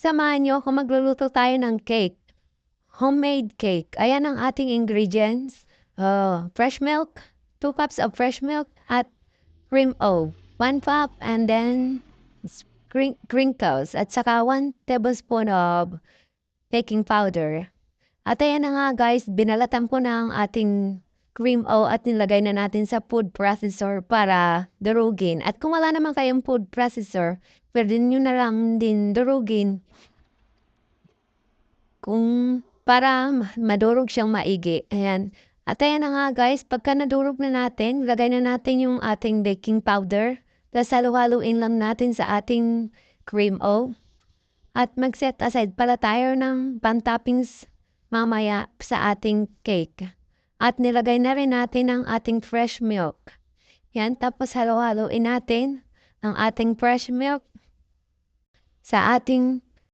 Samahan niyo ako, magluluto tayo ng cake, homemade cake. Ayan ang ating ingredients. Fresh milk, 2 cups of fresh milk at cream o 1 cup, and then crinkles at saka 1 tablespoon of baking powder. At ayan na nga guys, binalatan ko na ang ating cream o at nilagay na natin sa food processor para durugin. At kung wala naman kayong food processor, pwede nyo na lang din durugin kung para madurog siyang maigi. Ayan. At ayan na nga guys, pagka nadurog na natin, lagay na natin yung ating baking powder. Tapos halo-haluin lang natin sa ating cream o. At mag-set aside pala tayo ng pan-toppings mamaya sa ating cake. At nilagay na rin natin ang ating fresh milk. Yan, tapos halo-haloin natin ang ating fresh milk sa ating